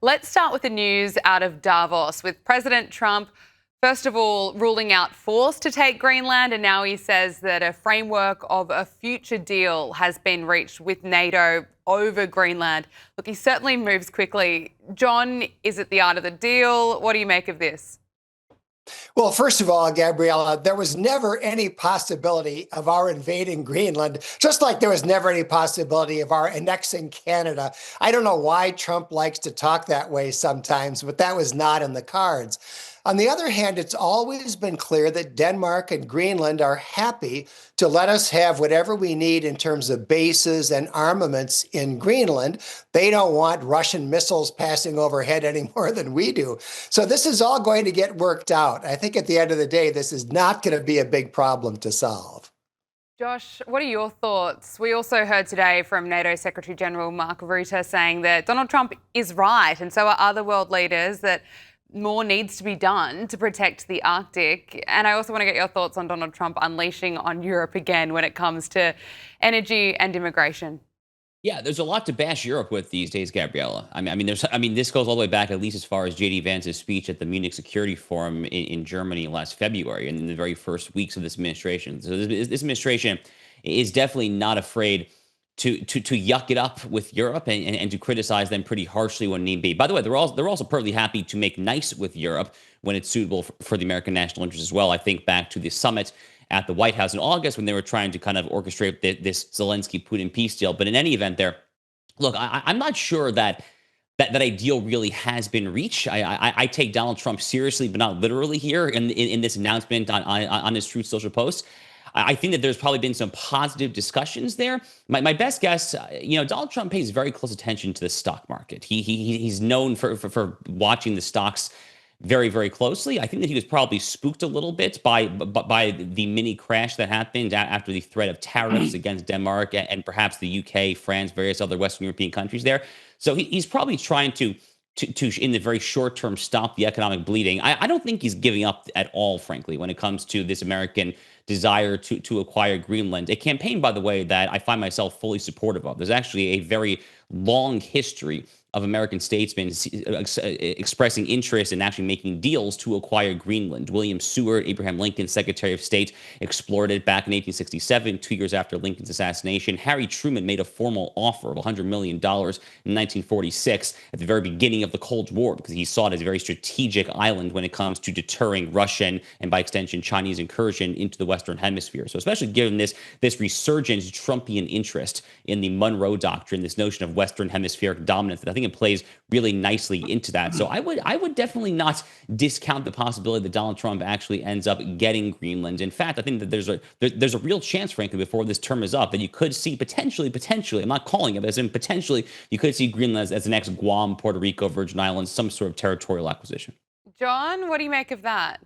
Let's start with the news out of Davos, with President Trump, first of all, ruling out force to take Greenland, and now he says that a framework of a future deal has been reached with NATO over Greenland. Look, he certainly moves quickly. John, is it the art of the deal? What do you make of this? Well, first of all, Gabriella, there was never any possibility of our invading Greenland, just like there was never any possibility of our annexing Canada. I don't know why Trump likes to talk that way sometimes, but that was not in the cards. On the other hand, it's always been clear that Denmark and Greenland are happy to let us have whatever we need in terms of bases and armaments in Greenland. They don't want Russian missiles passing overhead any more than we do. So this is all going to get worked out. I think at the end of the day, this is not going to be a big problem to solve. Josh, what are your thoughts? We also heard today from NATO Secretary General Mark Rutte saying that Donald Trump is right, and so are other world leaders, that more needs to be done to protect the Arctic. And I also want to get your thoughts on Donald Trump unleashing on Europe again when it comes to energy and immigration. Yeah, there's a lot to bash Europe with these days, Gabriella. This goes all the way back, at least as far as J.D. Vance's speech at the Munich Security Forum in Germany last February, and in the very first weeks of this administration. So this administration is definitely not afraid to yuck it up with Europe and to criticize them pretty harshly when need be. By the way, they're also perfectly happy to make nice with Europe when it's suitable for the American national interest as well. I think back to the summit at the White House in August when they were trying to kind of orchestrate this Zelensky-Putin peace deal. But in any event, I'm not sure that ideal really has been reached. I take Donald Trump seriously, but not literally here in this announcement on his Truth Social post. I think that there's probably been some positive discussions there. My best guess, Donald Trump pays very close attention to the stock market. He's known for watching the stocks very, very closely. I think that he was probably spooked a little bit by the mini crash that happened after the threat of tariffs against Denmark and perhaps the UK, France, various other Western European countries there. So he's probably trying to in the very short term stop the economic bleeding. I don't think he's giving up at all, frankly, when it comes to this American desire to acquire Greenland. A campaign, by the way, that I find myself fully supportive of. There's actually a very long history of American statesmen expressing interest in actually making deals to acquire Greenland. William Seward, Abraham Lincoln's Secretary of State, explored it back in 1867, 2 years after Lincoln's assassination. Harry Truman made a formal offer of $100 million in 1946 at the very beginning of the Cold War because he saw it as a very strategic island when it comes to deterring Russian and, by extension, Chinese incursion into the Western Hemisphere. So especially given this resurgent Trumpian interest in the Monroe Doctrine, this notion of Western Hemispheric dominance, that I think it plays really nicely into that. So I would definitely not discount the possibility that Donald Trump actually ends up getting Greenland. In fact, I think that there's a real chance, frankly, before this term is up, that you could see potentially, I'm not calling it, but as in potentially, you could see Greenland as the next Guam, Puerto Rico, Virgin Islands, some sort of territorial acquisition. John, what do you make of that?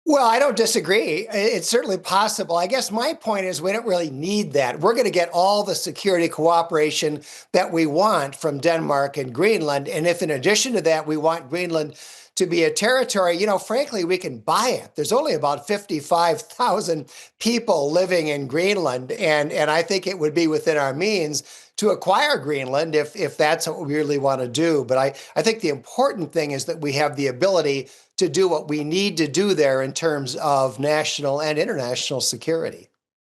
Well, I don't disagree. It's certainly possible. I guess my point is we don't really need that. We're going to get all the security cooperation that we want from Denmark and Greenland. And if in addition to that, we want Greenland to be a territory, frankly, we can buy it. There's only about 55,000 people living in Greenland. And I think it would be within our means to acquire Greenland if that's what we really want to do. But I think the important thing is that we have the ability to do what we need to do there in terms of national and international security.